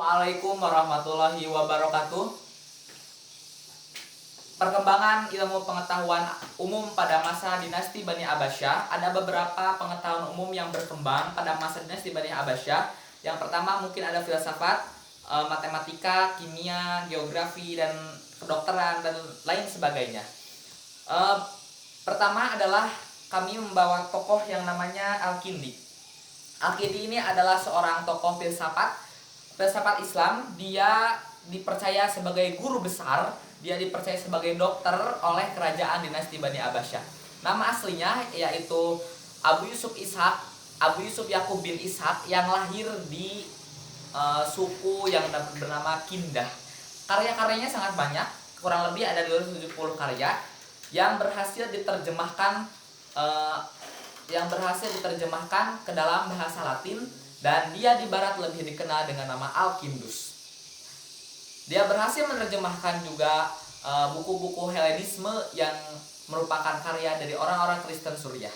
Assalamualaikum warahmatullahi wabarakatuh. Perkembangan ilmu pengetahuan umum pada masa dinasti Bani Abbasiyah. Ada beberapa pengetahuan umum yang berkembang pada masa dinasti Bani Abbasiyah. Yang pertama mungkin ada filsafat, matematika, kimia, geografi, dan kedokteran, dan lain sebagainya. Pertama adalah kami membawa tokoh yang namanya Al-Kindi. Al-Kindi ini adalah seorang tokoh filsafat Islam. Dia dipercaya sebagai guru besar, dia dipercaya sebagai dokter oleh kerajaan dinasti Bani Abbasiyah. Nama aslinya yaitu Abu Yusuf Yakub bin Ishaq, yang lahir di suku yang bernama Kindah. Karya-karyanya sangat banyak, kurang lebih ada 270 karya yang berhasil diterjemahkan ke dalam bahasa Latin, dan dia di barat lebih dikenal dengan nama Al-Kindus. Dia berhasil menerjemahkan juga buku-buku Helenisme yang merupakan karya dari orang-orang Kristen Suriah.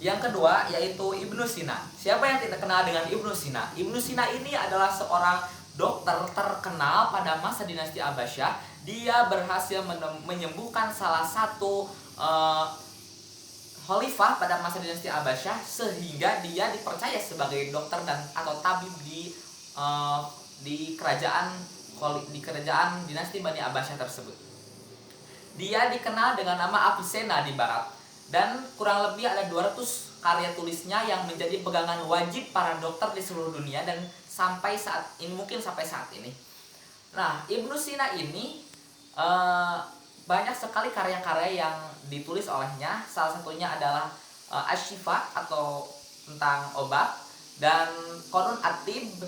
Yang kedua yaitu Ibnu Sina. Siapa yang tidak kenal dengan Ibnu Sina? Ibnu Sina ini adalah seorang dokter terkenal pada masa dinasti Abbasiyah. Dia berhasil menyembuhkan salah satu khalifah pada masa dinasti Abbasiyah, sehingga dia dipercaya sebagai dokter atau tabib di kerajaan dinasti Bani Abbasiyah tersebut. Dia dikenal dengan nama Avicenna di barat, dan kurang lebih ada 200 karya tulisnya yang menjadi pegangan wajib para dokter di seluruh dunia, dan sampai saat ini. Nah, Ibnu Sina ini banyak sekali karya-karya yang ditulis olehnya. Salah satunya adalah Asy-Syifa atau tentang obat, dan Qanun At-Tibb,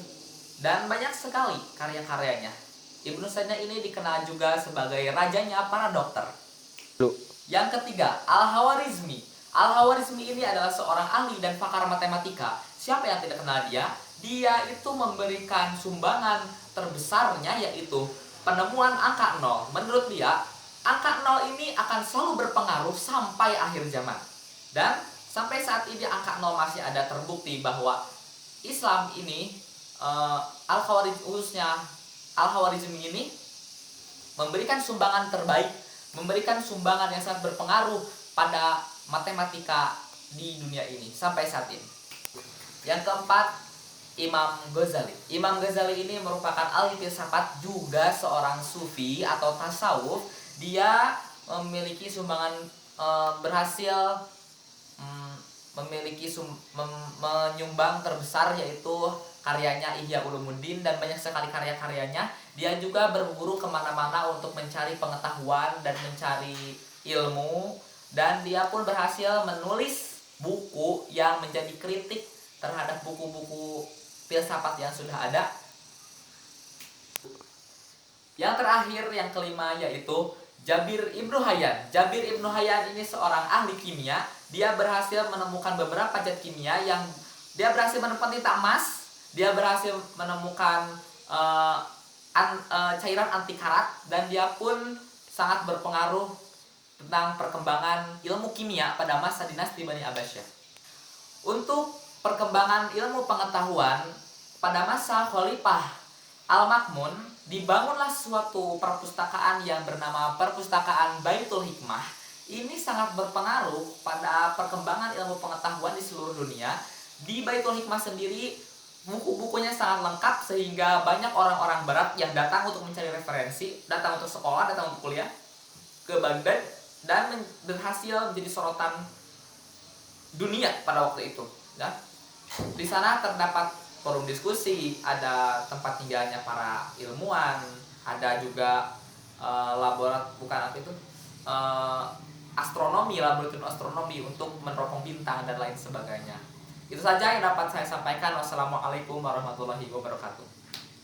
dan banyak sekali karya-karyanya. Ibnu Sina ini dikenal juga sebagai rajanya para dokter. Yang ketiga, Al-Khawarizmi. Al-Khawarizmi ini adalah seorang ahli dan pakar matematika. Siapa yang tidak kenal dia? Dia itu memberikan sumbangan terbesarnya, yaitu penemuan angka 0. Menurut dia, angka 0 ini akan selalu berpengaruh sampai akhir zaman. Dan sampai saat ini angka 0 masih ada terbukti bahwa Islam ini, Al-Khawarizmi ini memberikan sumbangan terbaik, memberikan sumbangan yang sangat berpengaruh pada matematika di dunia ini sampai saat ini. Yang keempat, Imam Ghazali. Imam Ghazali ini merupakan ahli filsafat, juga seorang sufi atau tasawuf. Dia memiliki sumbangan berhasil menyumbang terbesar, yaitu karyanya Ihya Ulumuddin, dan banyak sekali karya-karyanya. Dia juga berburu kemana-mana untuk mencari pengetahuan dan mencari ilmu, dan dia pun berhasil menulis buku yang menjadi kritik terhadap buku-buku filsafat yang sudah ada. Yang terakhir, yang kelima, yaitu Jabir Ibnu Hayyan. Jabir Ibnu Hayyan ini seorang ahli kimia. Dia berhasil menemukan beberapa zat kimia yang dia berhasil menemukan tinta emas. Dia berhasil menemukan cairan anti karat, dan dia pun sangat berpengaruh tentang perkembangan ilmu kimia pada masa dinasti Bani Abbasiyah. Untuk perkembangan ilmu pengetahuan pada masa Khalifah Al-Ma'mun, dibangunlah suatu perpustakaan yang bernama Perpustakaan Baitul Hikmah. Ini sangat berpengaruh pada perkembangan ilmu pengetahuan di seluruh dunia. Di Baitul Hikmah sendiri, buku-bukunya sangat lengkap, sehingga banyak orang-orang barat yang datang untuk mencari referensi, datang untuk sekolah, datang untuk kuliah ke Baghdad, dan berhasil menjadi sorotan dunia pada waktu itu. Ya. Di sana terdapat forum diskusi, ada tempat tinggalnya para ilmuwan, ada juga laboratorium astronomi untuk meneropong bintang dan lain sebagainya. Itu saja yang dapat saya sampaikan. Wassalamualaikum warahmatullahi wabarakatuh.